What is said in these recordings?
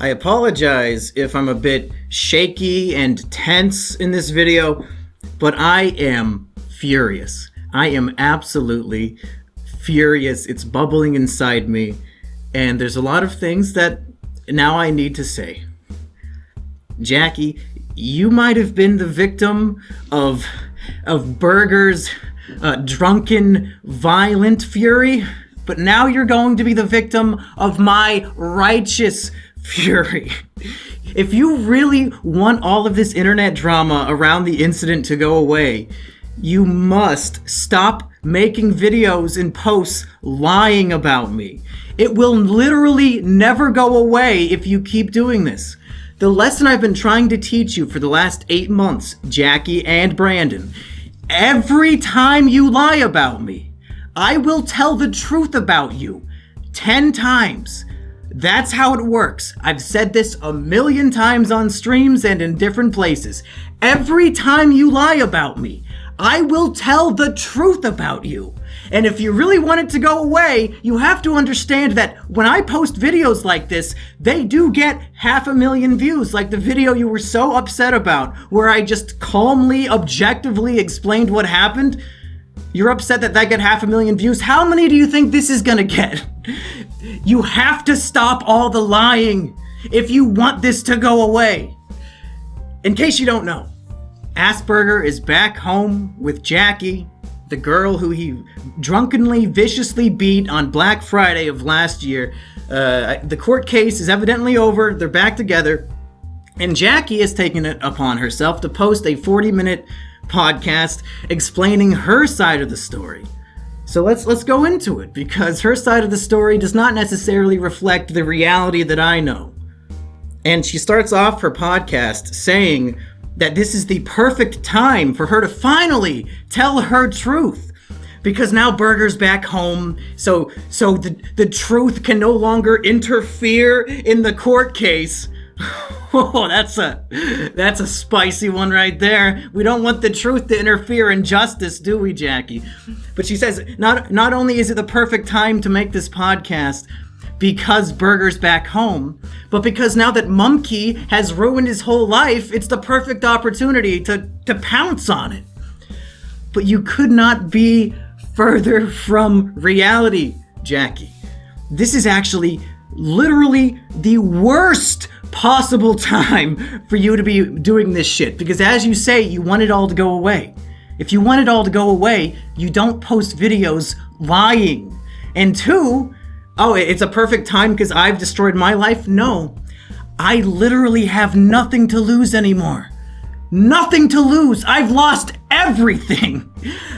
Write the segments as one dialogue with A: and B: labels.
A: I apologize if I'm a bit shaky and tense in this video, but I am furious. I am absolutely furious. It's bubbling inside me, and there's a lot of things that now I need to say. Jackie, you might have been the victim of Burger's drunken, violent fury, but now you're going to be the victim of my righteous fury. If you really want all of this internet drama around the incident to go away, you must stop making videos and posts lying about me. It will literally never go away if you keep doing this. The lesson I've been trying to teach you for the last 8 months, Jackie and Brandon, every time you lie about me, I will tell the truth about you 10 times. That's how it works. I've said this a million times on streams and in different places. Every time you lie about me, I will tell the truth about you. And if you really want it to go away, you have to understand that when I post videos like this, they do get 500,000 views, like the video you were so upset about, where I just calmly, objectively explained what happened. You're upset that got 500,000 views. How many do you think this is gonna get? You have to stop all the lying if you want this to go away. In case you don't know, Assburger is back home with Jackie, the girl who he drunkenly, viciously beat on Black Friday of last year. The court case is evidently over. They're back together. And Jackie has taken it upon herself to post a 40-minute podcast explaining her side of the story. So let's go into it, because her side of the story does not necessarily reflect the reality that I know. And she starts off her podcast saying that this is the perfect time for her to finally tell her truth, because now Burger's back home, so the truth can no longer interfere in the court case. Oh, that's a spicy one right there. We don't want the truth to interfere in justice, do we, Jackie? But she says not only is it the perfect time to make this podcast because Burger's back home, but because now that Mumkey has ruined his whole life, it's the perfect opportunity to pounce on it. But you could not be further from reality, Jackie. This is actually literally the worst possible time for you to be doing this shit, because as you say, you want it all to go away. If you want it all to go away, you don't post videos lying. And 2, it's a perfect time because I've destroyed my life. No, I literally have nothing to lose anymore. Nothing to lose. I've lost everything.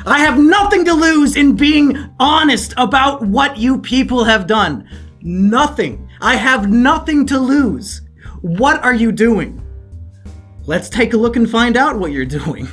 A: I have nothing to lose in being honest about what you people have done. Nothing. I have nothing to lose. What are you doing? Let's take a look and find out what you're doing.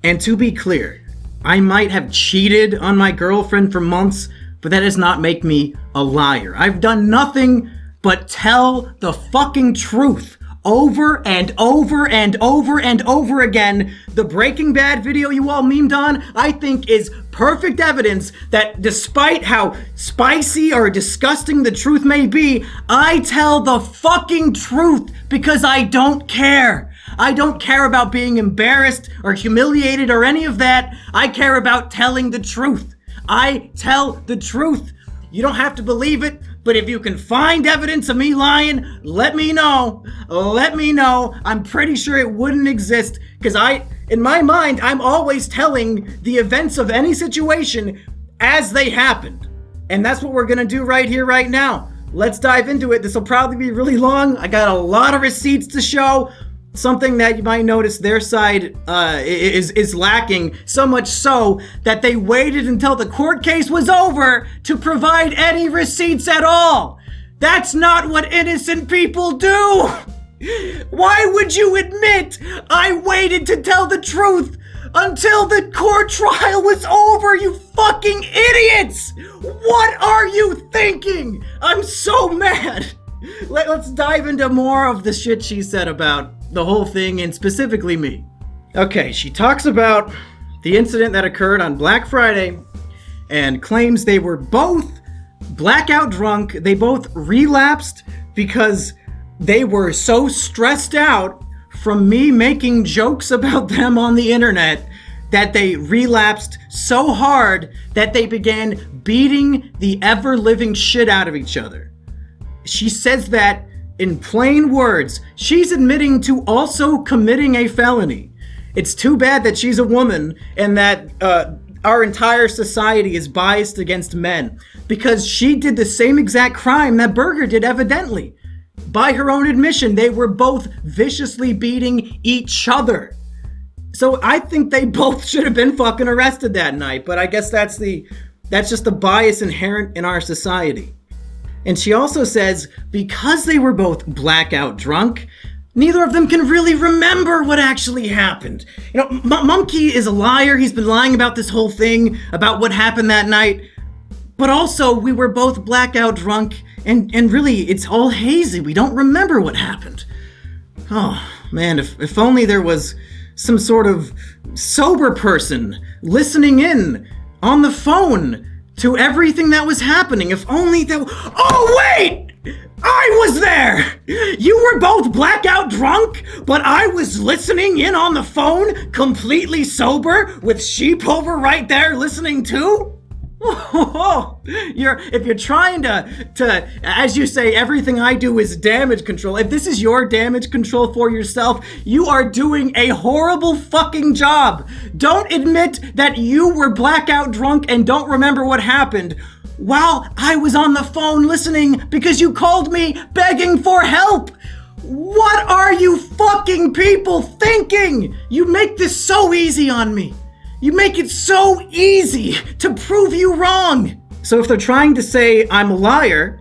A: And to be clear, I might have cheated on my girlfriend for months, but that does not make me a liar. I've done nothing but tell the fucking truth over and over and over and over again. The Breaking Bad video you all memed on, I think is perfect evidence that despite how spicy or disgusting the truth may be, I tell the fucking truth because I don't care. I don't care about being embarrassed or humiliated or any of that. I care about telling the truth. I tell the truth. You don't have to believe it, but if you can find evidence of me lying, let me know. Let me know. I'm pretty sure it wouldn't exist, because in my mind, I'm always telling the events of any situation as they happened. And that's what we're gonna do right here, right now. Let's dive into it. This will probably be really long. I got a lot of receipts to show. Something that you might notice their side is lacking, so much so that they waited until the court case was over to provide any receipts at all. That's not what innocent people do. Why would you admit I waited to tell the truth until the court trial was over, you fucking idiots? What are you thinking? I'm so mad. Let's dive into more of the shit she said about the whole thing, and specifically me. Okay, she talks about the incident that occurred on Black Friday and claims they were both blackout drunk. They both relapsed because they were so stressed out from me making jokes about them on the internet that they relapsed so hard that they began beating the ever-living shit out of each other. She says that in plain words. She's admitting to also committing a felony. It's too bad that she's a woman and that our entire society is biased against men, because she did the same exact crime that Burger did, evidently. By her own admission, they were both viciously beating each other. So I think they both should have been fucking arrested that night, but I guess that's just the bias inherent in our society. And she also says, because they were both blackout drunk, neither of them can really remember what actually happened. You know, Monkey is a liar. He's been lying about this whole thing, about what happened that night. But also, we were both blackout drunk, and really, it's all hazy. We don't remember what happened. Oh, man, if only there was some sort of sober person listening in on the phone to everything that was happening. If only that... Oh, wait! I was there! You were both blackout drunk, but I was listening in on the phone, completely sober, with Sheep over right there listening too? Oh, if you're trying to, as you say, everything I do is damage control. If this is your damage control for yourself, you are doing a horrible fucking job. Don't admit that you were blackout drunk and don't remember what happened while I was on the phone listening because you called me begging for help. What are you fucking people thinking? You make this so easy on me. You make it so easy to prove you wrong. So if they're trying to say I'm a liar,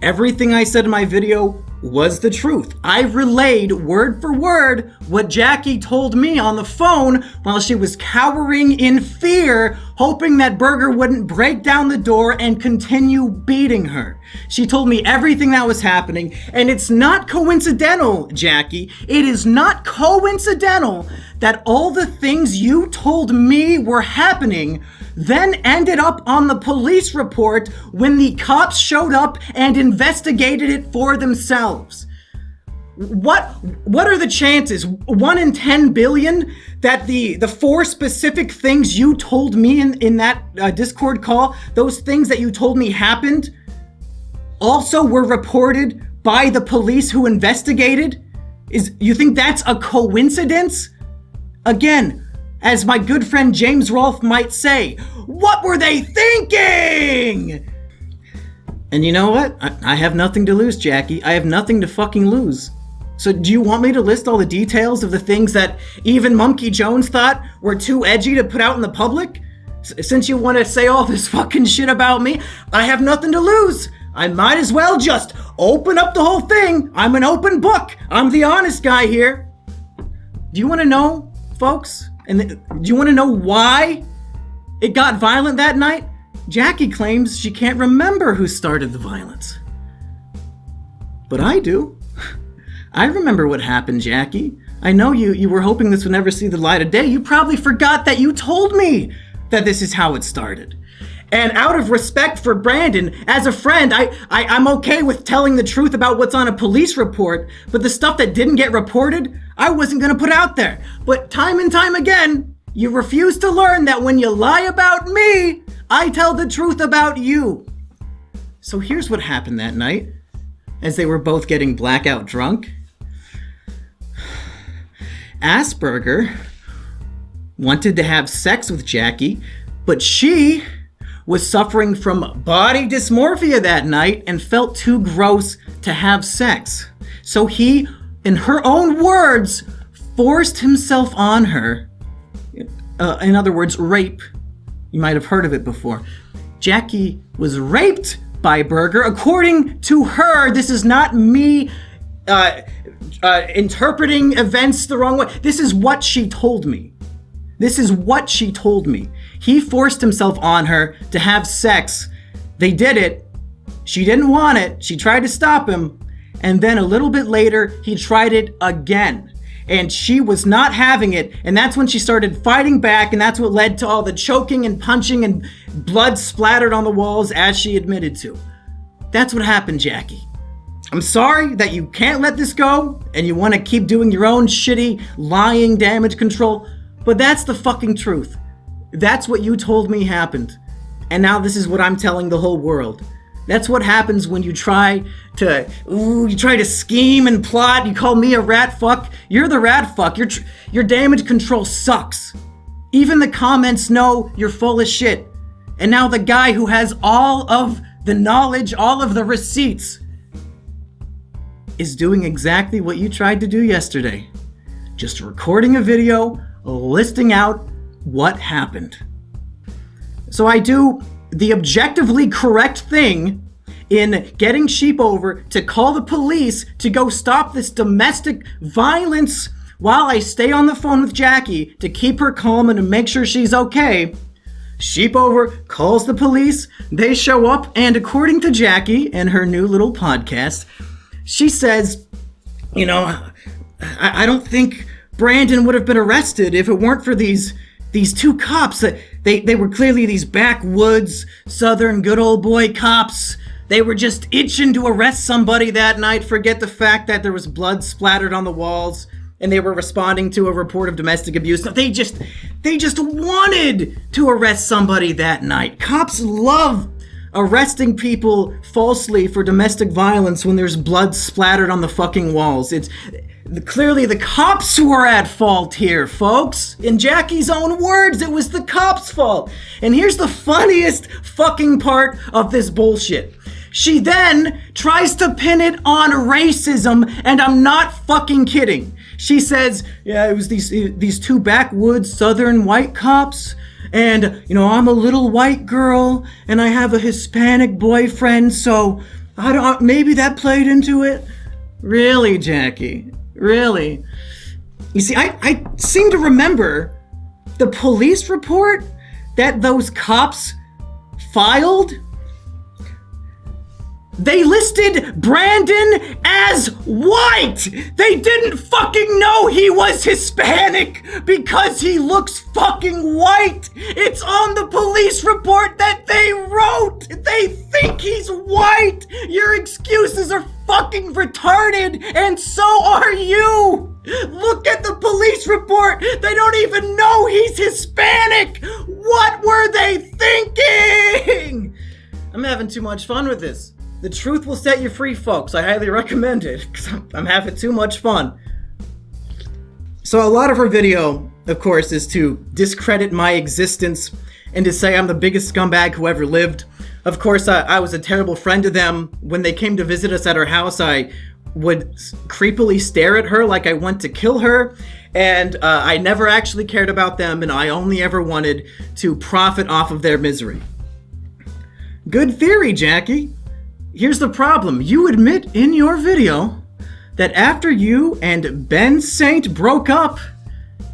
A: everything I said in my video was the truth. I relayed word for word what Jackie told me on the phone while she was cowering in fear, hoping that Burger wouldn't break down the door and continue beating her. She told me everything that was happening, and it's not coincidental, Jackie. It is not coincidental that all the things you told me were happening then ended up on the police report when the cops showed up and investigated it for themselves. What are the chances, 1 in 10 billion, that the 4 specific things you told me in that Discord call, those things that you told me happened, also were reported by the police who investigated? You think that's a coincidence? Again, as my good friend James Rolfe might say, what were they thinking? And you know what? I have nothing to lose, Jackie. I have nothing to fucking lose. So do you want me to list all the details of the things that even Monkey Jones thought were too edgy to put out in the public? Since you want to say all this fucking shit about me, I have nothing to lose. I might as well just open up the whole thing. I'm an open book. I'm the honest guy here. Do you want to know, folks? And do you want to know why it got violent that night? Jackie claims she can't remember who started the violence. But I do. I remember what happened, Jackie. I know you were hoping this would never see the light of day. You probably forgot that you told me that this is how it started. And out of respect for Brandon, as a friend, I'm okay with telling the truth about what's on a police report, but the stuff that didn't get reported, I wasn't going to put out there. But time and time again, you refuse to learn that when you lie about me, I tell the truth about you. So here's what happened that night, as they were both getting blackout drunk. Assburger wanted to have sex with Jackie, but she was suffering from body dysmorphia that night and felt too gross to have sex. So he, in her own words, forced himself on her. In other words, rape. You might have heard of it before. Jackie was raped by Burger. According to her, this is not me interpreting events the wrong way. This is what she told me. This is what she told me. He forced himself on her to have sex. They did it. She didn't want it. She tried to stop him. And then a little bit later, he tried it again. And she was not having it. And that's when she started fighting back. And that's what led to all the choking and punching and blood splattered on the walls, as she admitted to. That's what happened, Jackie. I'm sorry that you can't let this go and you want to keep doing your own shitty, lying damage control, but that's the fucking truth. That's what you told me happened. And now this is what I'm telling the whole world. That's what happens when you try to scheme and plot. You call me a rat fuck. You're the rat fuck. Your damage control sucks. Even the comments know you're full of shit. And now the guy who has all of the knowledge, all of the receipts, is doing exactly what you tried to do yesterday. Just recording a video, listing out what happened. So I do the objectively correct thing in getting Sheep over to call the police to go stop this domestic violence while I stay on the phone with Jackie to keep her calm and to make sure she's okay. Sheep over calls the police, they show up, and according to Jackie and her new little podcast, she says, I don't think Brandon would have been arrested if it weren't for these two cops. They were clearly these backwoods, southern good old boy cops. They were just itching to arrest somebody that night. Forget the fact that there was blood splattered on the walls and they were responding to a report of domestic abuse. No, they just wanted to arrest somebody that night. Cops love arresting people falsely for domestic violence when there's blood splattered on the fucking walls. It's clearly the cops who are at fault here, folks. In Jackie's own words, it was the cops' fault. And here's the funniest fucking part of this bullshit. She then tries to pin it on racism, and I'm not fucking kidding. She says, yeah, it was these two backwoods southern white cops, and, I'm a little white girl, and I have a Hispanic boyfriend, so maybe that played into it. Really, Jackie? Really? You see, I seem to remember the police report that those cops filed. They listed Brandon as white! They didn't fucking know he was Hispanic because he looks fucking white! It's on the police report that they wrote! They think he's white! Your excuses are fucking retarded, and so are you! Look at the police report! They don't even know he's Hispanic! What were they thinking? I'm having too much fun with this. The truth will set you free, folks. I highly recommend it, because I'm having too much fun. So a lot of her video, of course, is to discredit my existence and to say I'm the biggest scumbag who ever lived. Of course, I was a terrible friend to them. When they came to visit us at her house, I would creepily stare at her like I want to kill her. And I never actually cared about them, and I only ever wanted to profit off of their misery. Good theory, Jackie. Here's the problem. You admit in your video that after you and Ben Saint broke up,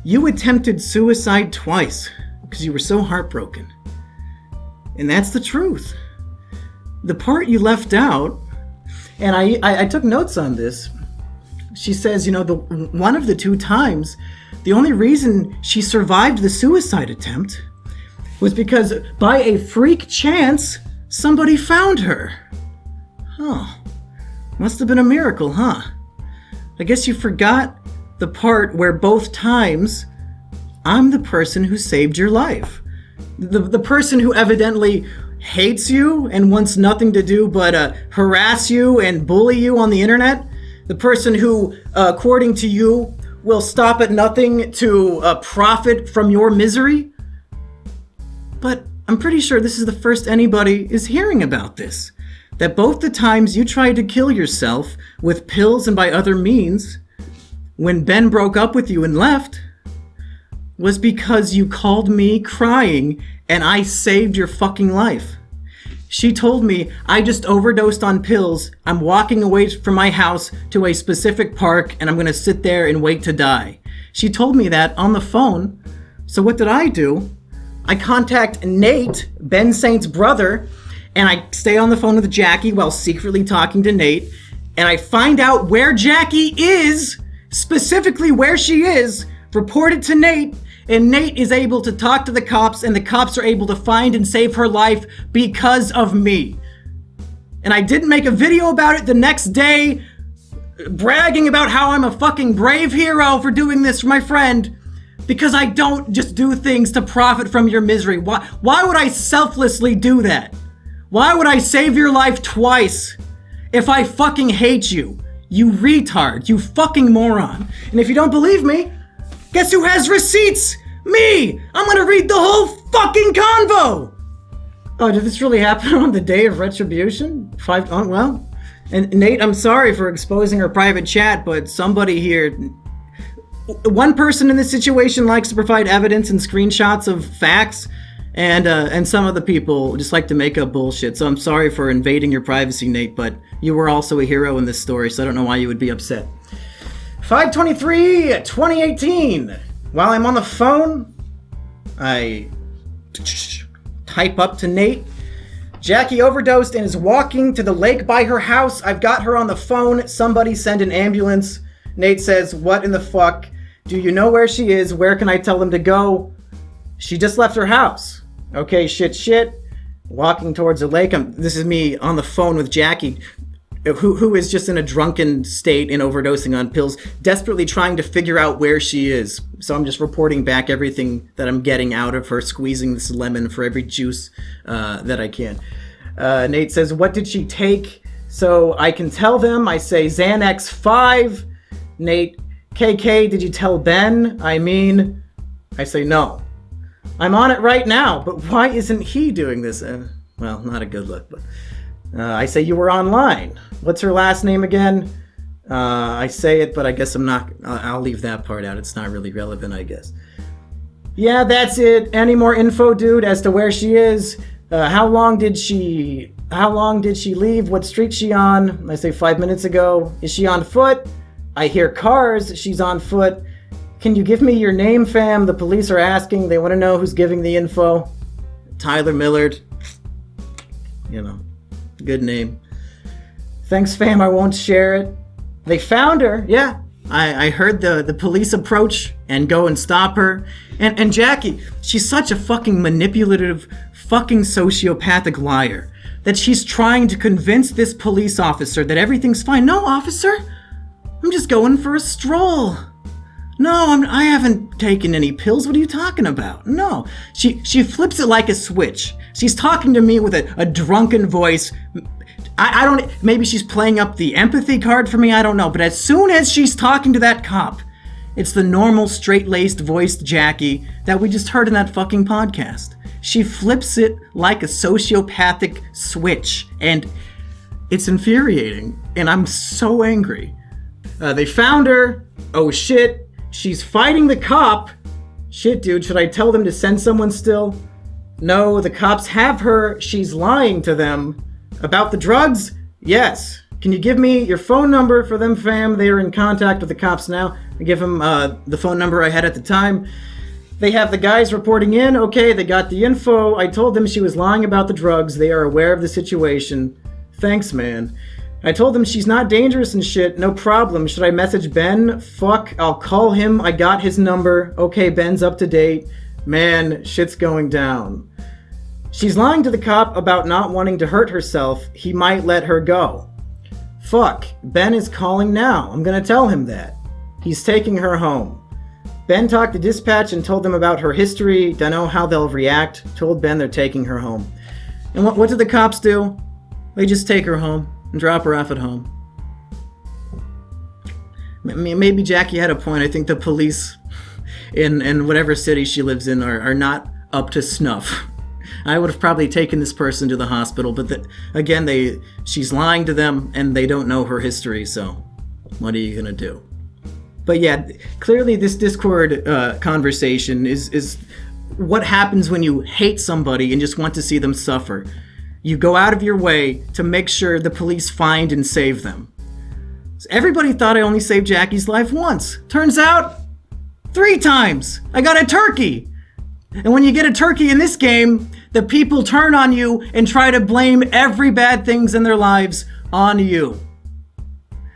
A: you attempted suicide twice because you were so heartbroken. And that's the truth. The part you left out, and I took notes on this. She says, one of the two times, the only reason she survived the suicide attempt was because by a freak chance, somebody found her. Oh, must have been a miracle, huh? I guess you forgot the part where both times I'm the person who saved your life. The person who evidently hates you and wants nothing to do but harass you and bully you on the internet. The person who, according to you, will stop at nothing to profit from your misery. But I'm pretty sure this is the first anybody is hearing about this. That both the times you tried to kill yourself with pills and by other means, when Ben broke up with you and left, was because you called me crying and I saved your fucking life. She told me, I just overdosed on pills, I'm walking away from my house to a specific park and I'm gonna sit there and wait to die. She told me that on the phone, so what did I do? I contact Nate, Ben Saint's brother, and I stay on the phone with Jackie while secretly talking to Nate, and I find out where Jackie is, specifically where she is, report it to Nate, and Nate is able to talk to the cops, and the cops are able to find and save her life because of me. And I didn't make a video about it the next day, bragging about how I'm a fucking brave hero for doing this for my friend, because I don't just do things to profit from your misery. Why would I selflessly do that? Why would I save your life twice if I fucking hate you? You retard, you fucking moron. And if you don't believe me, guess who has receipts? Me! I'm gonna read the whole fucking convo! Oh, did this really happen on the day of retribution? Well, and Nate, I'm sorry for exposing her private chat, but somebody here, one person in this situation likes to provide evidence and screenshots of facts, and some of the people just like to make up bullshit. So I'm sorry for invading your privacy, Nate, but you were also a hero in this story, so I don't know why you would be upset. 5/23/2018. While I'm on the phone, I type up to Nate. Jackie overdosed and is walking to the lake by her house. I've got her on the phone. Somebody send an ambulance. Nate says, what in the fuck? Do you know where she is? Where can I tell them to go? She just left her house. Okay, shit. Walking towards the lake. This is me on the phone with Jackie, who is just in a drunken state and overdosing on pills, desperately trying to figure out where she is. So I'm just reporting back everything that I'm getting out of her, squeezing this lemon for every juice that I can. Nate says, what did she take? So I can tell them. I say Xanax 5. Nate, KK, did you tell Ben? I say no. I'm on it right now, but why isn't he doing this? Well, not a good look, but I say you were online. What's her last name again? I say it, but I guess I'll leave that part out. It's not really relevant, I guess. Yeah, that's it. Any more info, dude, as to where she is? How long did she leave? What street she on? I say 5 minutes ago. Is she on foot? I hear cars. She's on foot. Can you give me your name, fam? The police are asking. They want to know who's giving the info. Tyler Millard. You know, good name. Thanks, fam. I won't share it. They found her. Yeah. I heard the police approach and go and stop her. And Jackie, she's such a fucking manipulative, fucking sociopathic liar that she's trying to convince this police officer that everything's fine. No, officer. I'm just going for a stroll. No, I haven't taken any pills. What are you talking about? No. She flips it like a switch. She's talking to me with a drunken voice. I don't, maybe she's playing up the empathy card for me, I don't know. But as soon as she's talking to that cop, it's the normal straight-laced voiced Jackie that we just heard in that fucking podcast. She flips it like a sociopathic switch, and it's infuriating, and I'm so angry. They found her. Oh shit. She's fighting the cop. Shit, dude, should I tell them to send someone still? No, the cops have her. She's lying to them. About the drugs? Yes. Can you give me your phone number for them, fam? They are in contact with the cops now. I give them the phone number I had at the time. They have the guys reporting in. Okay, they got the info. I told them she was lying about the drugs. They are aware of the situation. Thanks, man. I told them she's not dangerous and shit. No problem. Should I message Ben? Fuck, I'll call him. I got his number. Okay, Ben's up to date. Man, shit's going down. She's lying to the cop about not wanting to hurt herself. He might let her go. Fuck, Ben is calling now. I'm gonna tell him that. He's taking her home. Ben talked to dispatch and told them about her history. Don't know how they'll react. Told Ben they're taking her home. And what did the cops do? They just take her home and drop her off at home. Maybe Jackie had a point. I think the police in whatever city she lives in are not up to snuff. I would have probably taken this person to the hospital, but she's lying to them and they don't know her history, so what are you gonna do? But yeah, clearly this Discord conversation is what happens when you hate somebody and just want to see them suffer. You go out of your way to make sure the police find and save them. So everybody thought I only saved Jackie's life once. Turns out, 3 times. I got a turkey. And when you get a turkey in this game, the people turn on you and try to blame every bad things in their lives on you.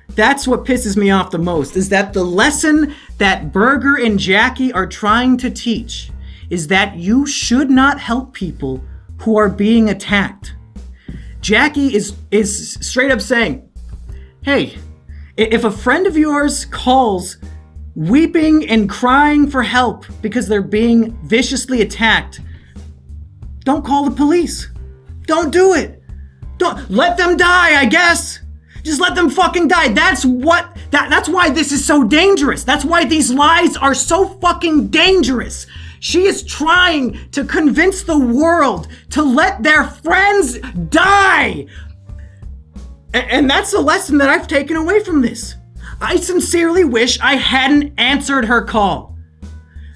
A: That's what pisses me off the most, is that the lesson that Burger and Jackie are trying to teach is that you should not help people who are being attacked. Jackie is straight up saying, hey, if a friend of yours calls weeping and crying for help because they're being viciously attacked, don't call the police. Don't do it. Don't let them die, I guess. Just let them fucking die. That's why this is so dangerous. That's why these lies are so fucking dangerous. She is trying to convince the world to let their friends die. And that's the lesson that I've taken away from this. I sincerely wish I hadn't answered her call.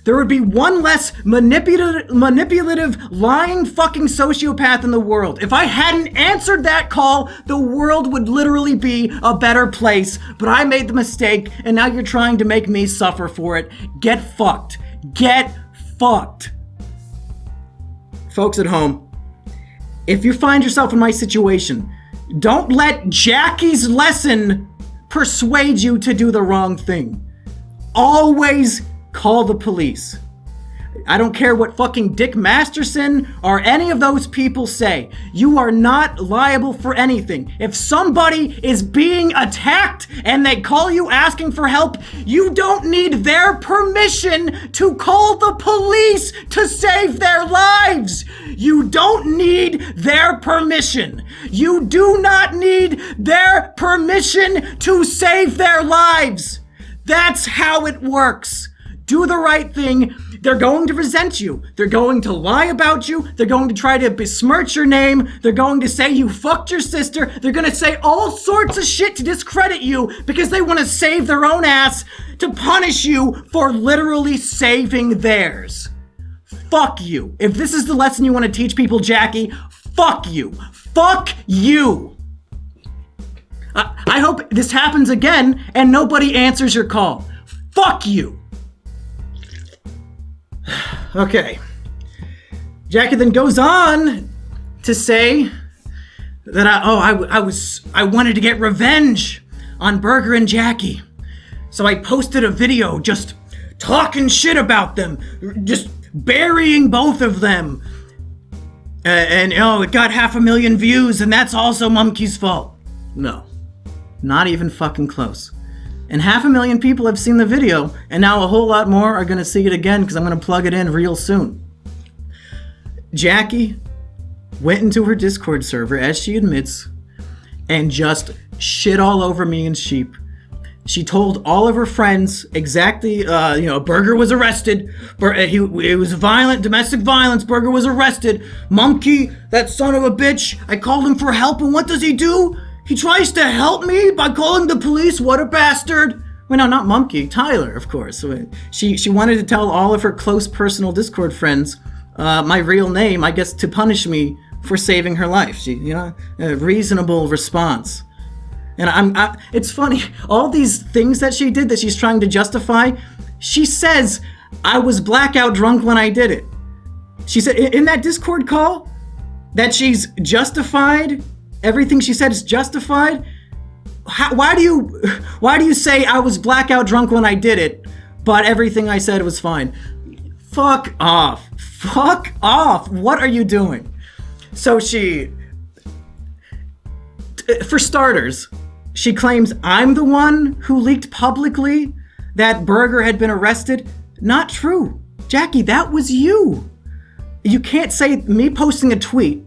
A: There would be one less manipulative, lying fucking sociopath in the world. If I hadn't answered that call, the world would literally be a better place. But I made the mistake, and now you're trying to make me suffer for it. Get fucked. Get fucked. Folks at home, if you find yourself in my situation, don't let Jackie's lesson persuade you to do the wrong thing. Always call the police. I don't care what fucking Dick Masterson or any of those people say. You are not liable for anything. If somebody is being attacked and they call you asking for help, you don't need their permission to call the police to save their lives. You don't need their permission. You do not need their permission to save their lives. That's how it works. Do the right thing. They're going to resent you. They're going to lie about you. They're going to try to besmirch your name. They're going to say you fucked your sister. They're going to say all sorts of shit to discredit you because they want to save their own ass to punish you for literally saving theirs. Fuck you. If this is the lesson you want to teach people, Jackie, fuck you. Fuck you. I hope this happens again and nobody answers your call. Fuck you. Okay. Jackie then goes on to say that I wanted to get revenge on Burger and Jackie. So I posted a video just talking shit about them, just burying both of them. And it got 500,000 views, and that's also Mumkey's fault. No, not even fucking close. And 500,000 people have seen the video, and now a whole lot more are going to see it again because I'm going to plug it in real soon. Jackie went into her Discord server, as she admits, and just shit all over me and Sheep. She told all of her friends exactly, Burger was arrested. It was violent, domestic violence. Burger was arrested. Mumkey, that son of a bitch, I called him for help, and what does he do? He tries to help me by calling the police. What a bastard. Well, no, not Mumkey. Tyler, of course. She wanted to tell all of her close personal Discord friends my real name, I guess, to punish me for saving her life. A reasonable response. And it's funny. All these things that she did that she's trying to justify, she says, I was blackout drunk when I did it. She said in that Discord call that she's justified. Everything she said is justified. Why do you say I was blackout drunk when I did it, but everything I said was fine? Fuck off. Fuck off. What are you doing? So for starters, she claims I'm the one who leaked publicly that Burger had been arrested. Not true. Jackie, that was you. You can't say me posting a tweet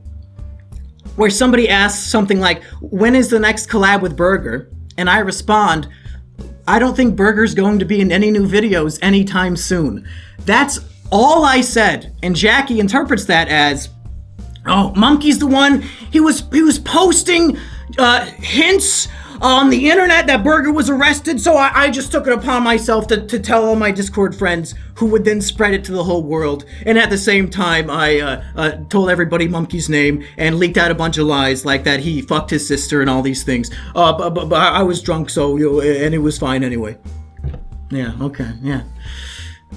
A: where somebody asks something like, when is the next collab with Burger? And I respond, I don't think Burger's going to be in any new videos anytime soon. That's all I said. And Jackie interprets that as, oh, Mumkey's the one. He was posting hints on the internet that Burger was arrested, so I just took it upon myself to tell all my Discord friends, who would then spread it to the whole world. And at the same time, I told everybody Mumkey's name and leaked out a bunch of lies like that he fucked his sister and all these things. But I was drunk, so and it was fine anyway. Yeah, okay, yeah.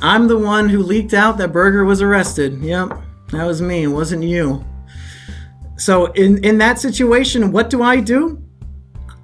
A: I'm the one who leaked out that Burger was arrested. Yep, that was me. It wasn't you. So in that situation, what do?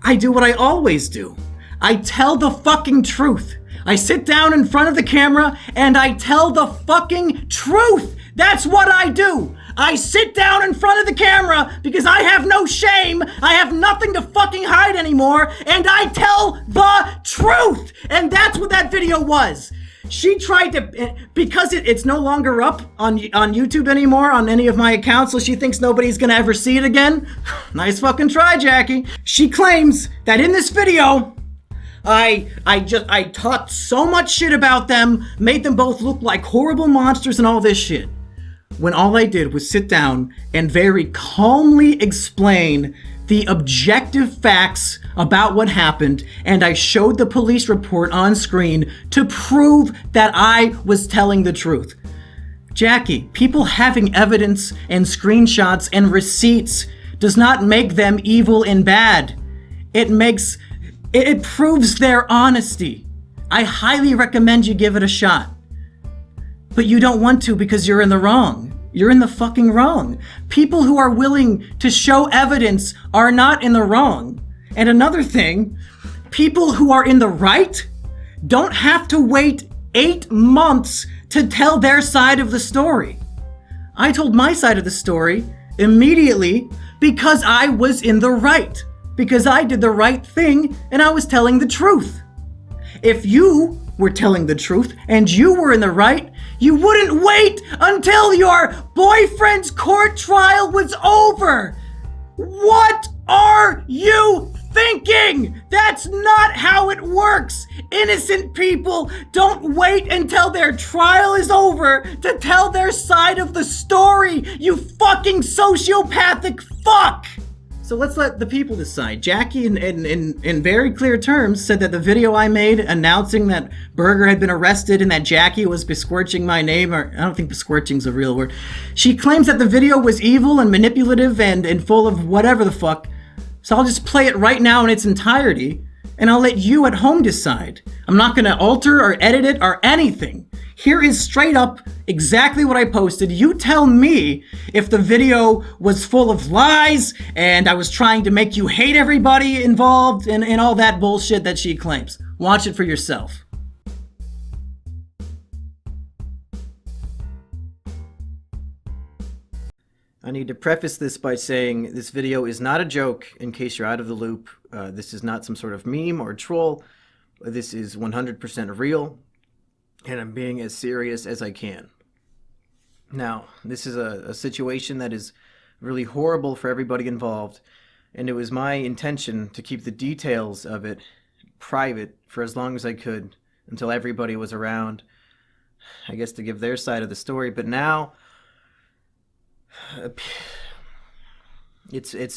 A: I do what I always do. I tell the fucking truth. I sit down in front of the camera and I tell the fucking truth. That's what I do. I sit down in front of the camera because I have no shame, I have nothing to fucking hide anymore, and I tell the truth! And that's what that video was. She tried to, because it's no longer up on YouTube anymore on any of my accounts, so she thinks nobody's gonna ever see it again. Nice fucking try, Jackie. She claims that in this video, I talked so much shit about them, made them both look like horrible monsters and all this shit. When all I did was sit down and very calmly explain the objective facts about what happened, and I showed the police report on screen to prove that I was telling the truth. Jackie, people having evidence and screenshots and receipts does not make them evil and bad. It proves their honesty. I highly recommend you give it a shot. But you don't want to because you're in the wrong. You're in the fucking wrong. People who are willing to show evidence are not in the wrong. And another thing, people who are in the right don't have to wait 8 months to tell their side of the story. I told my side of the story immediately because I was in the right. Because I did the right thing and I was telling the truth. If you were telling the truth and you were in the right, you wouldn't wait until your boyfriend's court trial was over. What are you thinking? That's not how it works. Innocent people don't wait until their trial is over to tell their side of the story, you fucking sociopathic fuck! So let's let the people decide. Jackie, in very clear terms, said that the video I made announcing that Burger had been arrested and that Jackie was besquirching my name, or I don't think besquirching's a real word. She claims that the video was evil and manipulative and full of whatever the fuck. So I'll just play it right now in its entirety, and I'll let you at home decide. I'm not gonna alter or edit it or anything. Here is straight up exactly what I posted. You tell me if the video was full of lies and I was trying to make you hate everybody involved and all that bullshit that she claims. Watch it for yourself. I need to preface this by saying this video is not a joke, in case you're out of the loop. This is not some sort of meme or troll. This is 100% real. And I'm being as serious as I can. Now, this is a situation that is really horrible for everybody involved, and it was my intention to keep the details of it private for as long as I could until everybody was around, I guess, to give their side of the story. But now, I've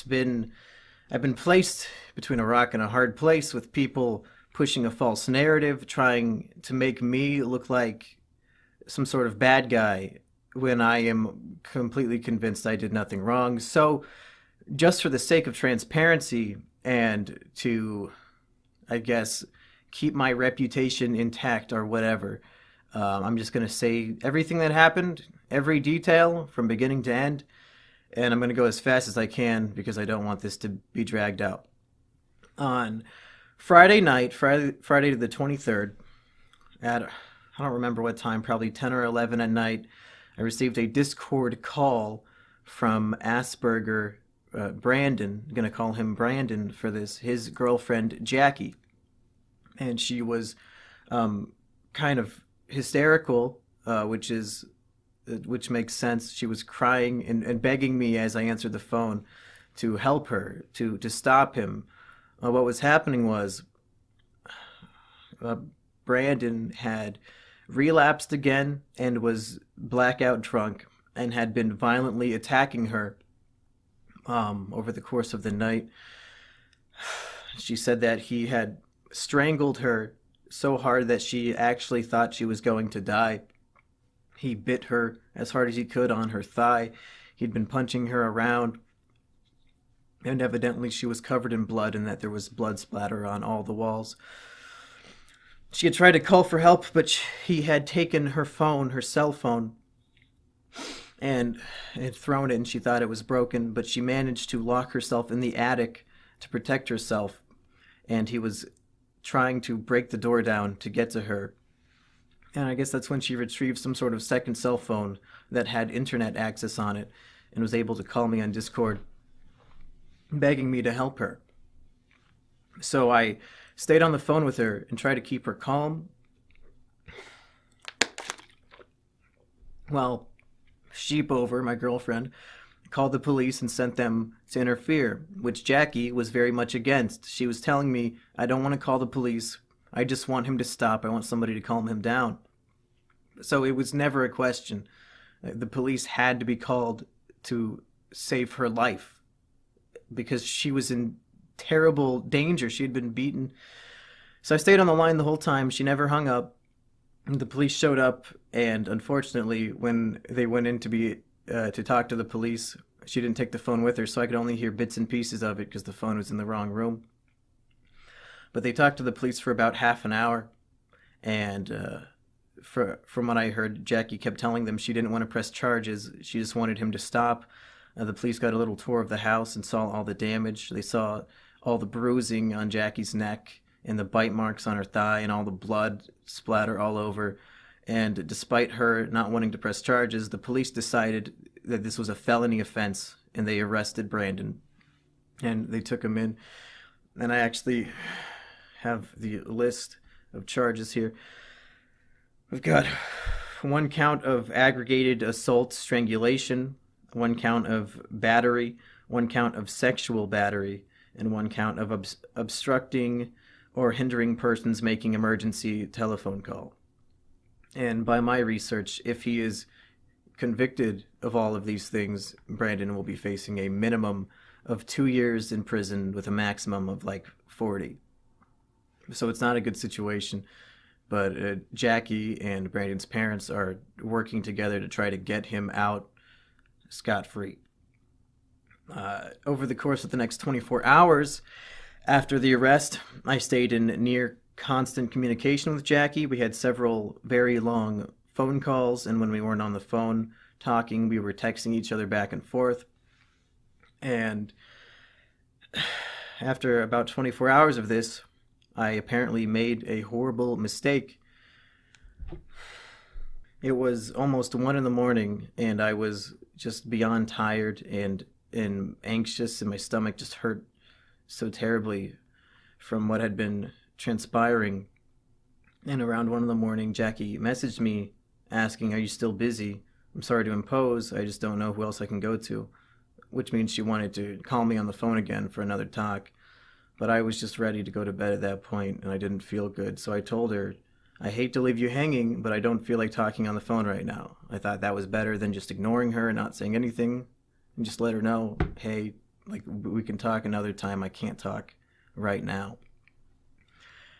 A: been placed between a rock and a hard place with people pushing a false narrative, trying to make me look like some sort of bad guy when I am completely convinced I did nothing wrong. So just for the sake of transparency and to, I guess, keep my reputation intact or whatever, I'm just going to say everything that happened, every detail from beginning to end, and I'm going to go as fast as I can because I don't want this to be dragged out. On Friday night, Friday the 23rd, at, I don't remember what time, probably 10 or 11 at night, I received a Discord call from Assburger, Brandon, I'm going to call him Brandon for this, his girlfriend Jackie. And she was kind of hysterical, which makes sense. She was crying and begging me as I answered the phone to help her, to stop him. What was happening was Brandon had relapsed again and was blackout drunk and had been violently attacking her over the course of the night. She said that he had strangled her so hard that she actually thought she was going to die. He bit her as hard as he could on her thigh. He'd been punching her around. And evidently she was covered in blood and that there was blood splatter on all the walls. She had tried to call for help, but he had taken her phone, her cell phone, and had thrown it, and she thought it was broken, but she managed to lock herself in the attic to protect herself, and he was trying to break the door down to get to her. And I guess that's when she retrieved some sort of second cell phone that had internet access on it. and was able to call me on Discord begging me to help her. So I stayed on the phone with her and tried to keep her calm. Well, Sheepover, my girlfriend, called the police and sent them to interfere, which Jackie was very much against. She was telling me, I don't want to call the police. I just want him to stop. I want somebody to calm him down. So it was never a question. The police had to be called to save her life because she was in terrible danger. She had been beaten. So I stayed on the line the whole time. She never hung up. The police showed up, and unfortunately, when they went in to talk to the police, she didn't take the phone with her, so I could only hear bits and pieces of it because the phone was in the wrong room. But they talked to the police for about half an hour, and from what I heard, Jackie kept telling them she didn't want to press charges. She just wanted him to stop. The police got a little tour of the house and saw all the damage. They saw all the bruising on Jackie's neck and the bite marks on her thigh and all the blood splatter all over. And despite her not wanting to press charges, the police decided that this was a felony offense, and they arrested Brandon. And they took him in. And I actually have the list of charges here. We've got 1 count of aggregated assault, strangulation, 1 count of battery, 1 count of sexual battery, and 1 count of obstructing or hindering persons making emergency telephone call. And by my research, if he is convicted of all of these things, Brandon will be facing a minimum of 2 years in prison with a maximum of like 40. So it's not a good situation. But Jackie and Brandon's parents are working together to try to get him out scot-free. Over the course of the next 24 hours after the arrest, I stayed in near constant communication with Jackie. We had several very long phone calls, and when we weren't on the phone talking, we were texting each other back and forth. And after about 24 hours of this, I apparently made a horrible mistake. It was almost 1 in the morning, and I was just beyond tired and anxious, and my stomach just hurt so terribly from what had been transpiring. And around 1 in the morning, Jackie messaged me asking, "Are you still busy? I'm sorry to impose. I just don't know who else I can go to," which means she wanted to call me on the phone again for another talk. But I was just ready to go to bed at that point, and I didn't feel good. So I told her, "I hate to leave you hanging, but I don't feel like talking on the phone right now." I thought that was better than just ignoring her and not saying anything, and just let her know, hey, like, we can talk another time. I can't talk right now.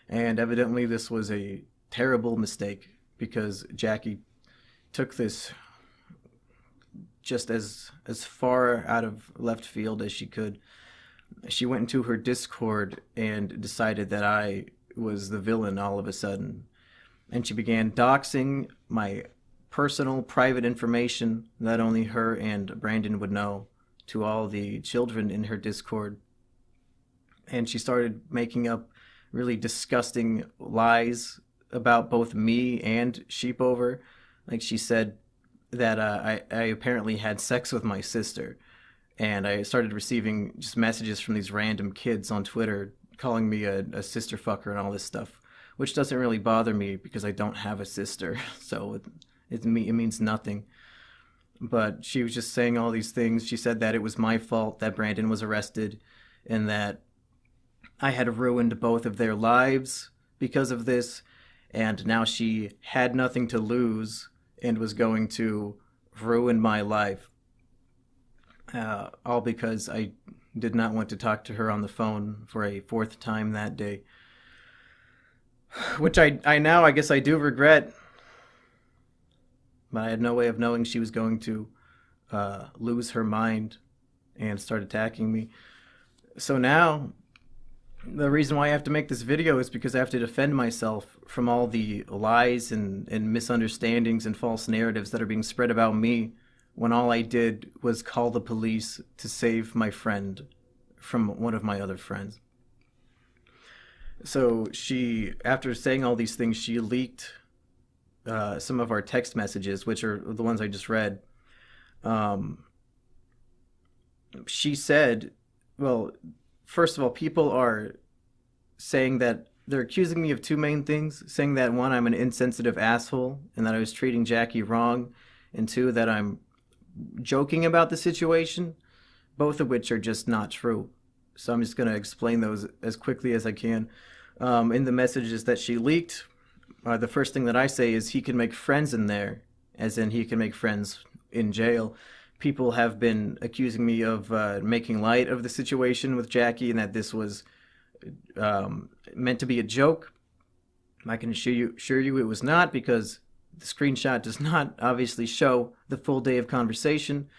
A: And evidently this was a terrible mistake, because Jackie took this just as far out of left field as she could. She went into her Discord and decided that I was the villain all of a sudden. And she began doxing my personal, private information that only her and Brandon would know to all the children in her Discord. And she started making up really disgusting lies about both me and Sheepover. Like, she said that I apparently had sex with my sister. And I started receiving just messages from these random kids on Twitter calling me a sister fucker and all this stuff, which doesn't really bother me because I don't have a sister, so it means nothing. But she was just saying all these things. She said that it was my fault that Brandon was arrested and that I had ruined both of their lives because of this, and now she had nothing to lose and was going to ruin my life. All because I did not want to talk to her on the phone for a 4th time that day. Which I now, I guess I do regret. But I had no way of knowing she was going to lose her mind and start attacking me. So now, the reason why I have to make this video is because I have to defend myself from all the lies and misunderstandings and false narratives that are being spread about me, when all I did was call the police to save my friend from one of my other friends. So she, after saying all these things, she leaked some of our text messages, which are the ones I just read. she said, well, first of all, people are saying that they're accusing me of two main things, saying that one, I'm an insensitive asshole and that I was treating Jackie wrong, and two, that I'm joking about the situation, both of which are just not true. So I'm just going to explain those as quickly as I can. In the messages that she leaked, the first thing that I say is he can make friends in there, as in he can make friends in jail. People have been accusing me of making light of the situation with Jackie and that this was meant to be a joke. I can assure you it was not, because the screenshot does not obviously show the full day of conversation.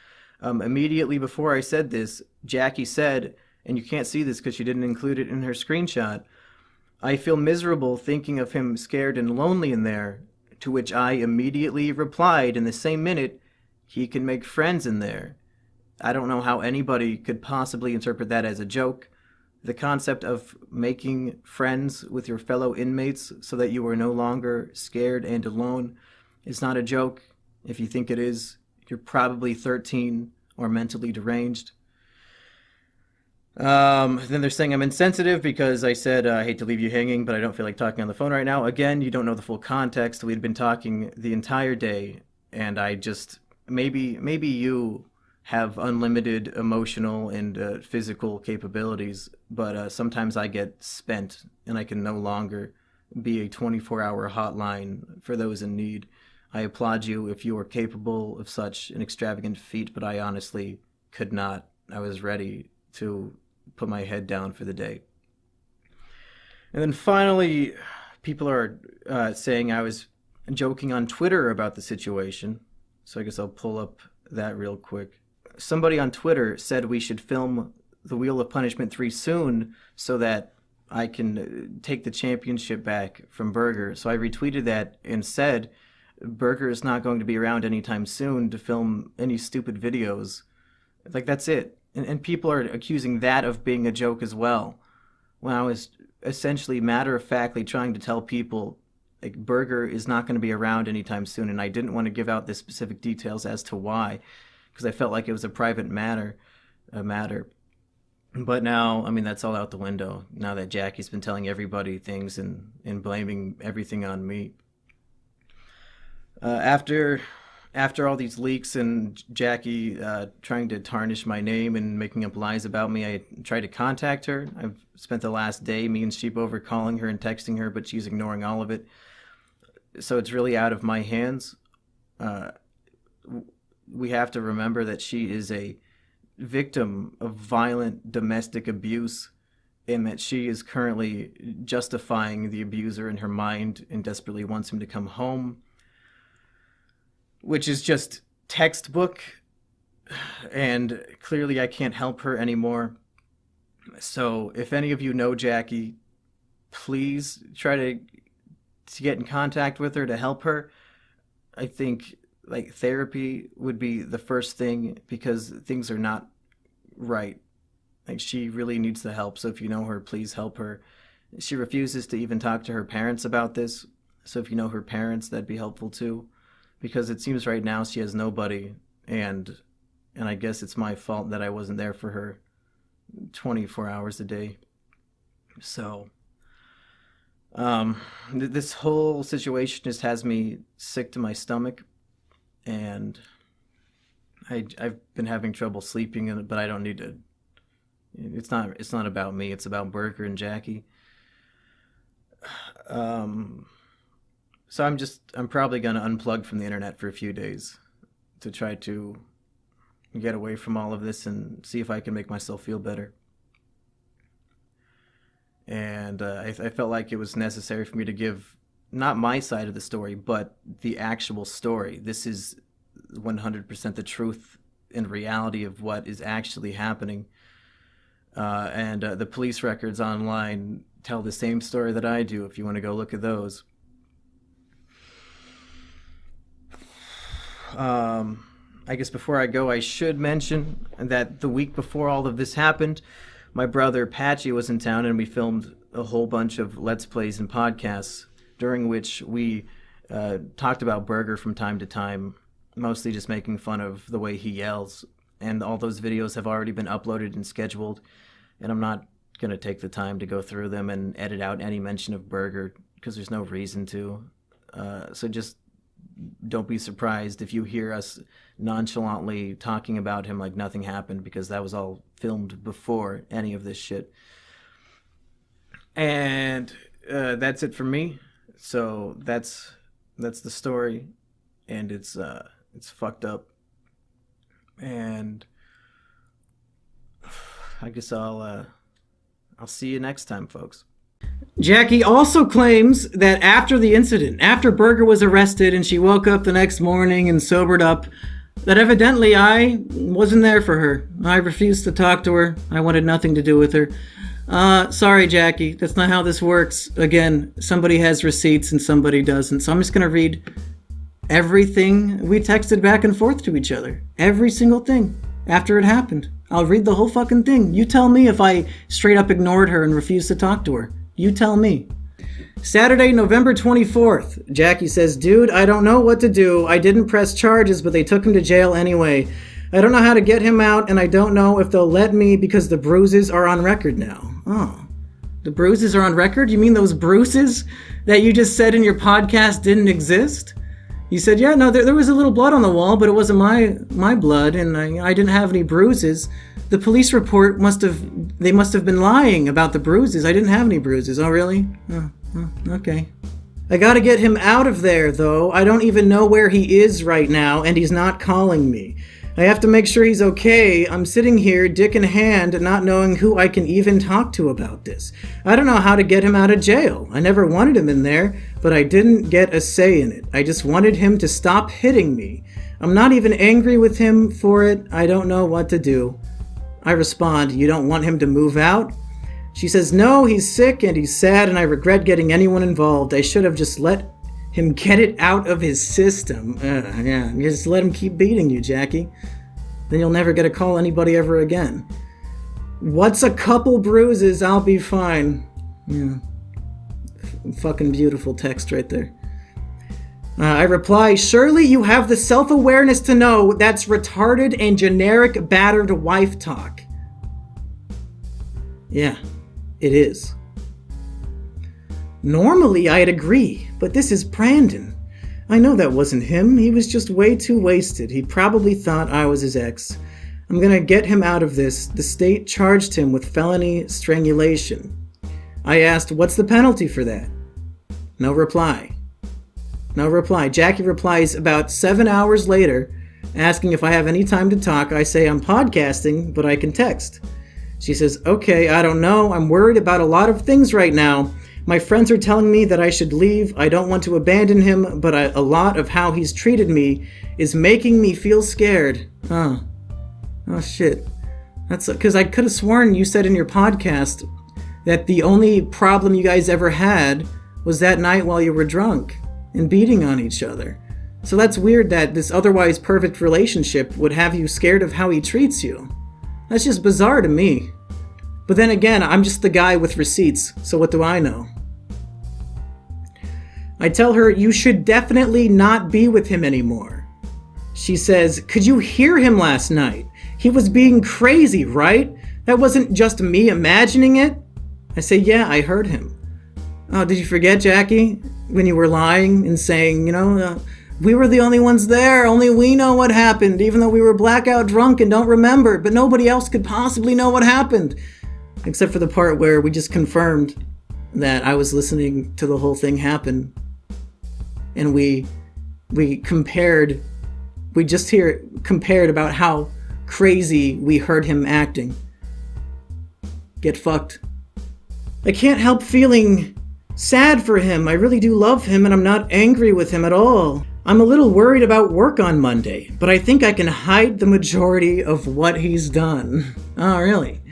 A: Immediately before I said this, Jackie said, and you can't see this because she didn't include it in her screenshot, I feel miserable thinking of him scared and lonely in there, to which I immediately replied in the same minute, he can make friends in there. I don't know how anybody could possibly interpret that as a joke. The concept of making friends with your fellow inmates so that you are no longer scared and alone is not a joke. If you think it is, you're probably 13 or mentally deranged. Then they're saying I'm insensitive because I said I hate to leave you hanging, but I don't feel like talking on the phone right now. Again, you don't know the full context. We'd been talking the entire day, and I just maybe you have unlimited emotional and physical capabilities, but sometimes I get spent, and I can no longer be a 24-hour hotline for those in need. I applaud you if you are capable of such an extravagant feat, but I honestly could not. I was ready to put my head down for the day. And then finally, people are saying I was joking on Twitter about the situation. So I guess I'll pull up that real quick. Somebody on Twitter said we should film The Wheel of Punishment 3 soon so that I can take the championship back from Burger. So I retweeted that and said, Burger is not going to be around anytime soon to film any stupid videos. Like, that's it. And people are accusing that of being a joke as well, when I was essentially matter-of-factly trying to tell people, like, Burger is not going to be around anytime soon, and I didn't want to give out the specific details as to why, because I felt like it was a private matter. But now, I mean, that's all out the window, now that Jackie's been telling everybody things and blaming everything on me. After all these leaks and Jackie trying to tarnish my name and making up lies about me, I tried to contact her. I've spent the last day, me and Sheep, over calling her and texting her, but she's ignoring all of it. So it's really out of my hands. We have to remember that she is a victim of violent domestic abuse, and that she is currently justifying the abuser in her mind and desperately wants him to come home, which is just textbook, and clearly I can't help her anymore. So if any of you know Jackie, please try to get in contact with her to help her. I think like therapy would be the first thing, because things are not right. Like, she really needs the help. So if you know her, please help her. She refuses to even talk to her parents about this. So if you know her parents, that'd be helpful too, because it seems right now she has nobody, and I guess it's my fault that I wasn't there for her 24 hours a day. So this whole situation just has me sick to my stomach, and I've been having trouble sleeping, but I don't need to. It's not about me. It's about Burger and Jackie. So I'm probably gonna unplug from the internet for a few days to try to get away from all of this and see if I can make myself feel better. And I felt like it was necessary for me to give not my side of the story, but the actual story. This is 100% the truth and reality of what is actually happening. And the police records online tell the same story that I do, if you want to go look at those. I guess before I go, I should mention that the week before all of this happened, my brother Patchy was in town, and we filmed a whole bunch of Let's Plays and podcasts, during which we talked about Burger from time to time, mostly just making fun of the way he yells. and all those videos have already been uploaded and scheduled, and I'm not going to take the time to go through them and edit out any mention of Burger because there's no reason to. So just don't be surprised if you hear us nonchalantly talking about him like nothing happened, because that was all filmed before any of this shit. And that's it for me. So that's the story, and it's fucked up. And I guess I'll see you next time, folks. Jackie also claims that after the incident, after Burger was arrested and she woke up the next morning and sobered up, that evidently I wasn't there for her. I refused to talk to her. I wanted nothing to do with her. Sorry, Jackie. That's not how this works. Again, somebody has receipts and somebody doesn't. So I'm just going to read everything we texted back and forth to each other. Every single thing after it happened. I'll read the whole fucking thing. You tell me if I straight up ignored her and refused to talk to her. You tell me. Saturday, November 24th. Jackie says, dude, I don't know what to do. I didn't press charges, but they took him to jail anyway. I don't know how to get him out, and I don't know if they'll let me because the bruises are on record now. Oh, the bruises are on record? You mean those bruises that you just said in your podcast didn't exist? You said, yeah, no, there was a little blood on the wall, but it wasn't my blood, and I didn't have any bruises. The police report must have been lying about the bruises. I didn't have any bruises. Oh, really? Oh, okay. I gotta get him out of there, though. I don't even know where he is right now, and he's not calling me. I have to make sure he's okay. I'm sitting here, dick in hand, not knowing who I can even talk to about this. I don't know how to get him out of jail. I never wanted him in there, but I didn't get a say in it. I just wanted him to stop hitting me. I'm not even angry with him for it. I don't know what to do. I respond, you don't want him to move out? She says, no, he's sick and he's sad and I regret getting anyone involved. I should have just let him get it out of his system. Yeah, just let him keep beating you, Jackie. Then you'll never get to call anybody ever again. What's a couple bruises? I'll be fine. Yeah. Fucking beautiful text right there. I reply, surely you have the self-awareness to know that's retarded and generic battered wife talk. Yeah, it is. Normally I'd agree, but this is Brandon. I know that wasn't him. He was just way too wasted. He probably thought I was his ex. I'm gonna get him out of this. The state charged him with felony strangulation. I asked, what's the penalty for that? No reply. No reply. Jackie replies about 7 hours later, asking if I have any time to talk. I say I'm podcasting, but I can text. She says, okay, I don't know. I'm worried about a lot of things right now. My friends are telling me that I should leave. I don't want to abandon him, but a lot of how he's treated me is making me feel scared. Oh shit. That's because I could have sworn you said in your podcast that the only problem you guys ever had was that night while you were drunk and beating on each other. So that's weird that this otherwise perfect relationship would have you scared of how he treats you. That's just bizarre to me. But then again, I'm just the guy with receipts, so what do I know? I tell her, you should definitely not be with him anymore. She says, could you hear him last night? He was being crazy, right? That wasn't just me imagining it? I say, yeah, I heard him. Oh, did you forget, Jackie, when you were lying and saying, we were the only ones there, only we know what happened, even though we were blackout drunk and don't remember, but nobody else could possibly know what happened. Except for the part where we just confirmed that I was listening to the whole thing happen. And we compared about how crazy we heard him acting. Get fucked. I can't help feeling sad for him. I really do love him and I'm not angry with him at all. I'm a little worried about work on Monday, but I think I can hide the majority of what he's done. Oh, really?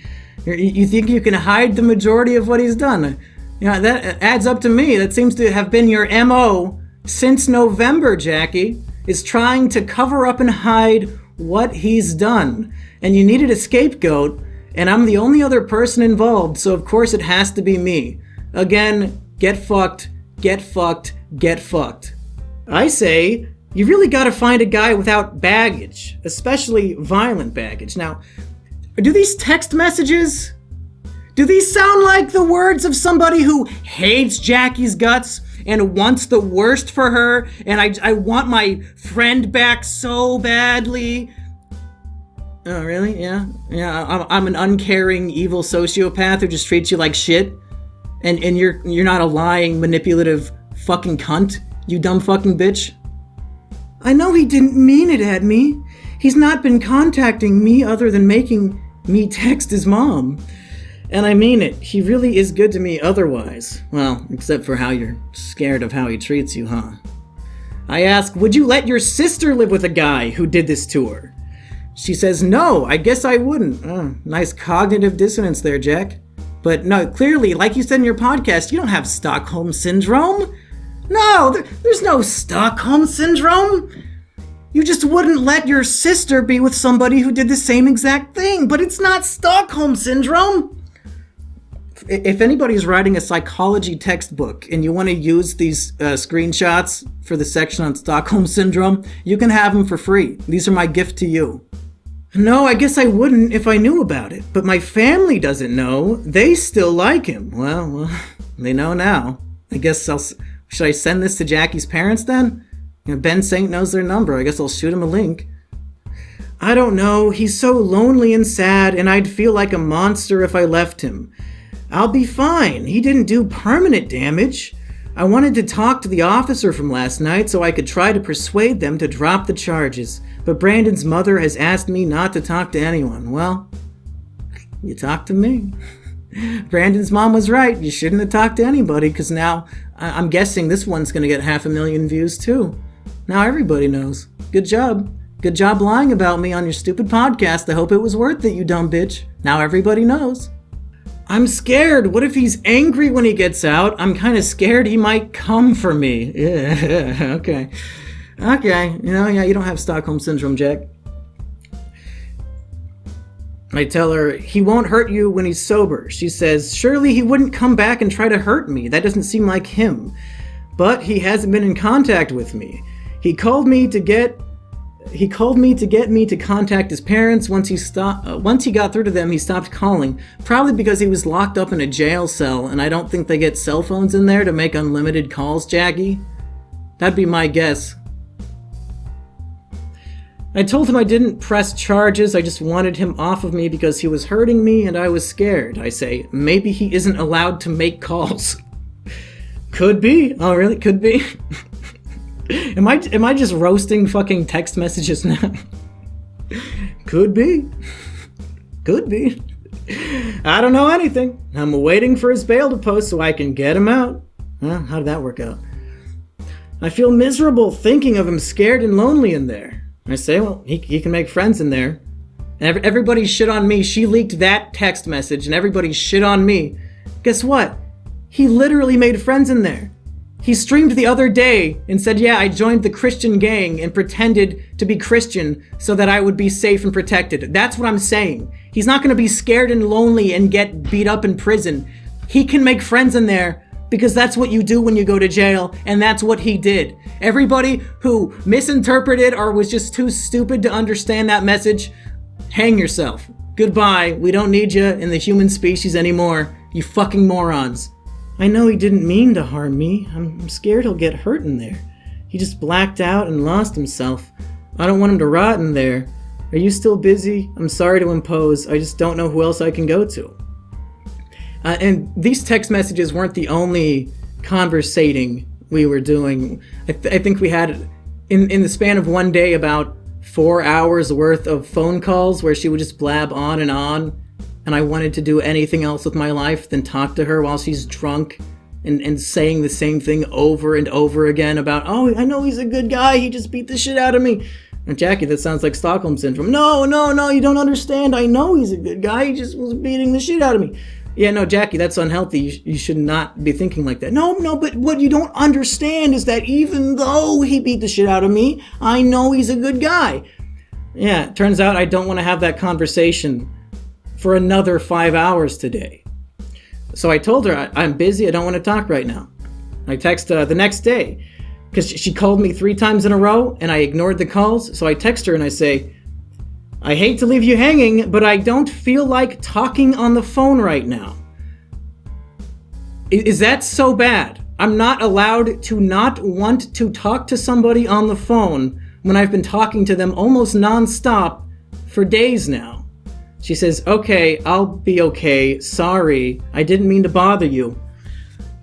A: You think you can hide the majority of what he's done? Yeah, that adds up to me. That seems to have been your MO since November, Jackie, is trying to cover up and hide what he's done. And you needed a scapegoat, and I'm the only other person involved, so of course it has to be me. Again, get fucked, get fucked, get fucked. I say, You really gotta find a guy without baggage, especially violent baggage. Now, do these text messages, do these sound like the words of somebody who hates Jackie's guts and wants the worst for her, and I want my friend back so badly? Oh, really? Yeah? Yeah, I'm an uncaring, evil sociopath who just treats you like shit? And you're not a lying, manipulative fucking cunt, you dumb fucking bitch? I know he didn't mean it at me. He's not been contacting me other than making me text his mom. And I mean it. He really is good to me otherwise. Well, except for how you're scared of how he treats you, huh? I ask, would you let your sister live with a guy who did this to her? She says, no, I guess I wouldn't. Oh, nice cognitive dissonance there, Jack. But no, clearly, like you said in your podcast, you don't have Stockholm Syndrome. No, there's no Stockholm Syndrome. You just wouldn't let your sister be with somebody who did the same exact thing, but it's not Stockholm Syndrome. If anybody's writing a psychology textbook and you want to use these screenshots for the section on Stockholm Syndrome, you can have them for free. These are my gift to you. No, I guess I wouldn't if I knew about it, but my family doesn't know. They still like him. Well, they know now. I guess should I send this to Jackie's parents then? Ben Saint knows their number. I guess I'll shoot him a link. I don't know. He's so lonely and sad, and I'd feel like a monster if I left him. I'll be fine. He didn't do permanent damage. I wanted to talk to the officer from last night so I could try to persuade them to drop the charges, but Brandon's mother has asked me not to talk to anyone. Well, you talk to me. Brandon's mom was right. You shouldn't have talked to anybody, because now I'm guessing this one's going to get 500,000 views too. Now everybody knows. Good job. Good job lying about me on your stupid podcast. I hope it was worth it, you dumb bitch. Now everybody knows. I'm scared. What if he's angry when he gets out? I'm kind of scared he might come for me. Yeah, okay. Okay, you don't have Stockholm Syndrome, Jack. I tell her, he won't hurt you when he's sober. She says, surely he wouldn't come back and try to hurt me. That doesn't seem like him. But he hasn't been in contact with me. He called me to get me to contact his parents. Once he got through to them, he stopped calling. Probably because he was locked up in a jail cell, and I don't think they get cell phones in there to make unlimited calls, Jackie. That'd be my guess. I told him I didn't press charges, I just wanted him off of me because he was hurting me and I was scared. I say, maybe he isn't allowed to make calls. Could be. Oh, really? Could be. Am I just roasting fucking text messages now? Could be. Could be. I don't know anything. I'm waiting for his bail to post so I can get him out. Well, how did that work out? I feel miserable thinking of him scared and lonely in there. I say, well, he can make friends in there. And everybody shit on me. She leaked that text message and everybody shit on me. Guess what? He literally made friends in there. He streamed the other day and said, yeah, I joined the Christian gang and pretended to be Christian so that I would be safe and protected. That's what I'm saying. He's not going to be scared and lonely and get beat up in prison. He can make friends in there because that's what you do when you go to jail, and that's what he did. Everybody who misinterpreted or was just too stupid to understand that message, hang yourself. Goodbye. We don't need you in the human species anymore. You fucking morons. I know he didn't mean to harm me. I'm scared he'll get hurt in there. He just blacked out and lost himself. I don't want him to rot in there. Are you still busy? I'm sorry to impose. I just don't know who else I can go to. And these text messages weren't the only conversating we were doing. I think we had, in the span of one day, about 4 hours worth of phone calls where she would just blab on, and I wanted to do anything else with my life than talk to her while she's drunk and saying the same thing over and over again about, oh, I know he's a good guy, he just beat the shit out of me. And Jackie, that sounds like Stockholm Syndrome. No, you don't understand. I know he's a good guy, he just was beating the shit out of me. Yeah, no, Jackie, that's unhealthy. You should not be thinking like that. No, but what you don't understand is that even though he beat the shit out of me, I know he's a good guy. Yeah, it turns out I don't want to have that conversation for another 5 hours today. So I told her, I'm busy, I don't want to talk right now. I text the next day. because she called me 3 times in a row and I ignored the calls. So I text her and I say, I hate to leave you hanging, but I don't feel like talking on the phone right now. Is that so bad? I'm not allowed to not want to talk to somebody on the phone when I've been talking to them almost nonstop for days now. She says, okay, I'll be okay. Sorry, I didn't mean to bother you.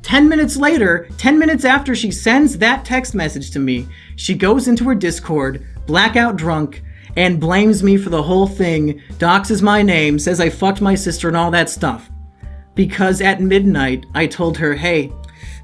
A: 10 minutes later, 10 minutes after she sends that text message to me, she goes into her Discord, blackout drunk, and blames me for the whole thing, doxes my name, says I fucked my sister and all that stuff. Because at midnight, I told her, hey,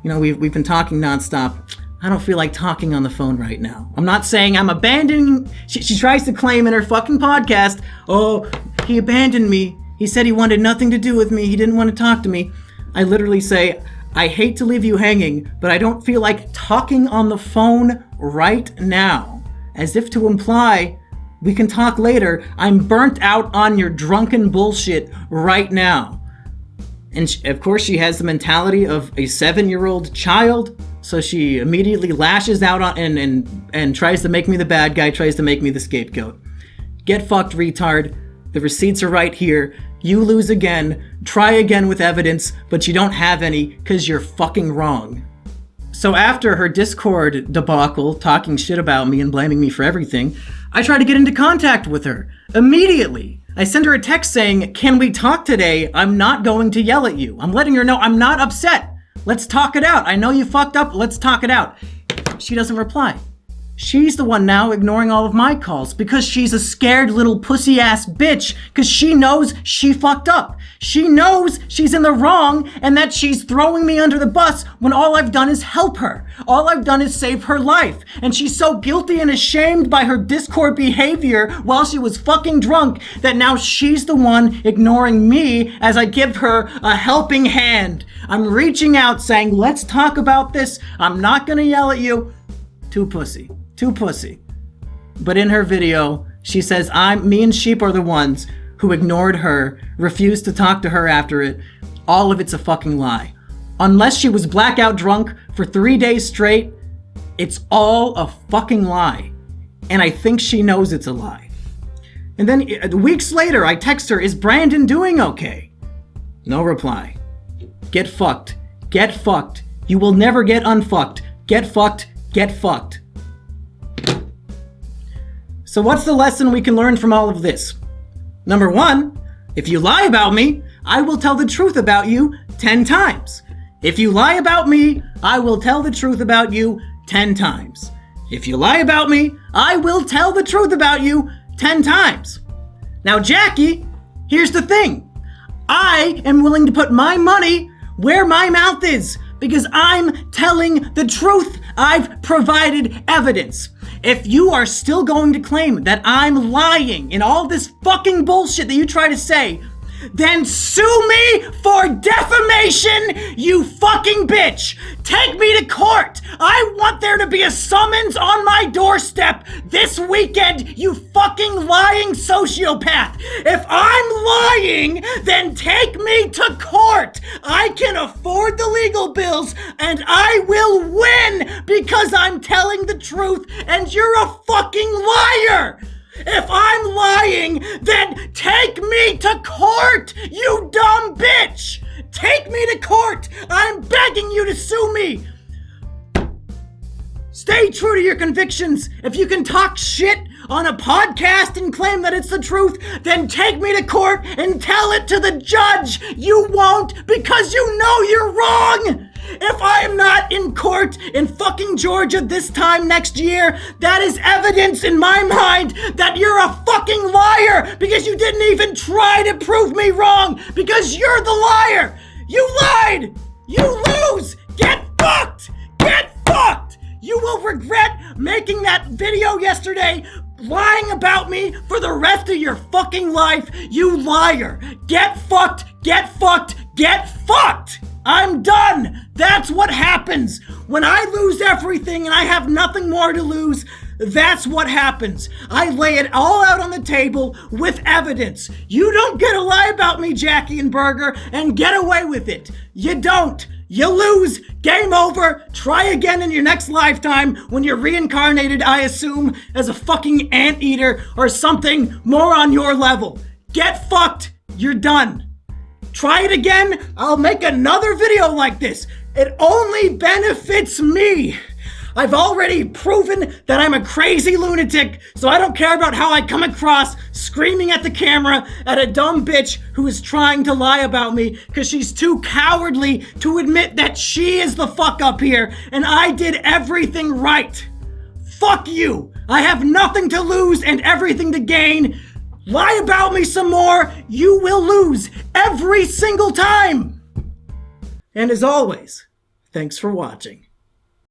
A: we've been talking nonstop. I don't feel like talking on the phone right now. I'm not saying I'm abandoning... She tries to claim in her fucking podcast, oh, he abandoned me. He said he wanted nothing to do with me. He didn't want to talk to me. I literally say, I hate to leave you hanging, but I don't feel like talking on the phone right now. As if to imply, we can talk later. I'm burnt out on your drunken bullshit right now. And of course, she has the mentality of a 7-year-old child, so she immediately lashes out on and tries to make me the bad guy, tries to make me the scapegoat. Get fucked, retard. The receipts are right here. You lose again. Try again with evidence, but you don't have any because you're fucking wrong. So after her Discord debacle, talking shit about me and blaming me for everything, I try to get into contact with her immediately. I send her a text saying, can we talk today? I'm not going to yell at you. I'm letting her know I'm not upset. Let's talk it out. I know you fucked up. Let's talk it out. She doesn't reply. She's the one now ignoring all of my calls because she's a scared little pussy-ass bitch because she knows she fucked up. She knows she's in the wrong and that she's throwing me under the bus when all I've done is help her. All I've done is save her life. And she's so guilty and ashamed by her Discord behavior while she was fucking drunk that now she's the one ignoring me as I give her a helping hand. I'm reaching out saying, let's talk about this. I'm not gonna yell at you. Too pussy. But in her video, she says me and Sheep are the ones who ignored her, refused to talk to her after it. All of it's a fucking lie. Unless she was blackout drunk for 3 days straight, it's all a fucking lie. And I think she knows it's a lie. And then weeks later, I text her, is Brandon doing okay? No reply. Get fucked. Get fucked. You will never get unfucked. Get fucked. Get fucked. So what's the lesson we can learn from all of this? Number 1, if you lie about me, I will tell the truth about you 10 times. If you lie about me, I will tell the truth about you 10 times. If you lie about me, I will tell the truth about you 10 times. Now, Jackie, here's the thing. I am willing to put my money where my mouth is because I'm telling the truth. I've provided evidence. If you are still going to claim that I'm lying in all this fucking bullshit that you try to say, then sue me for defamation, you fucking bitch! Take me to court! I want there to be a summons on my doorstep this weekend, you fucking lying sociopath! If I'm lying, then take me to court! I can afford the legal bills, and I will win because I'm telling the truth, and you're a fucking liar! If I'm lying, then take me to court, you dumb bitch! Take me to court! I'm begging you to sue me! Stay true to your convictions. If you can talk shit on a podcast and claim that it's the truth, then take me to court and tell it to the judge. You won't because you know you're wrong. If I am not in court in fucking Georgia this time next year, that is evidence in my mind that you're a fucking liar because you didn't even try to prove me wrong because you're the liar. You lied. You lose. Get fucked. Get fucked. You will regret making that video yesterday, lying about me for the rest of your fucking life, you liar. Get fucked. Get fucked. Get fucked. I'm done. That's what happens. When I lose everything and I have nothing more to lose, that's what happens. I lay it all out on the table with evidence. You don't get to lie about me, Jackie and Burger, and get away with it. You don't. You lose. Game over. Try again in your next lifetime when you're reincarnated, I assume, as a fucking anteater or something more on your level. Get fucked. You're done. Try it again. I'll make another video like this. It only benefits me. I've already proven that I'm a crazy lunatic, so I don't care about how I come across screaming at the camera at a dumb bitch who is trying to lie about me because she's too cowardly to admit that she is the fuck up here and I did everything right. Fuck you. I have nothing to lose and everything to gain. Lie about me some more, you will lose every single time. And as always, thanks for watching.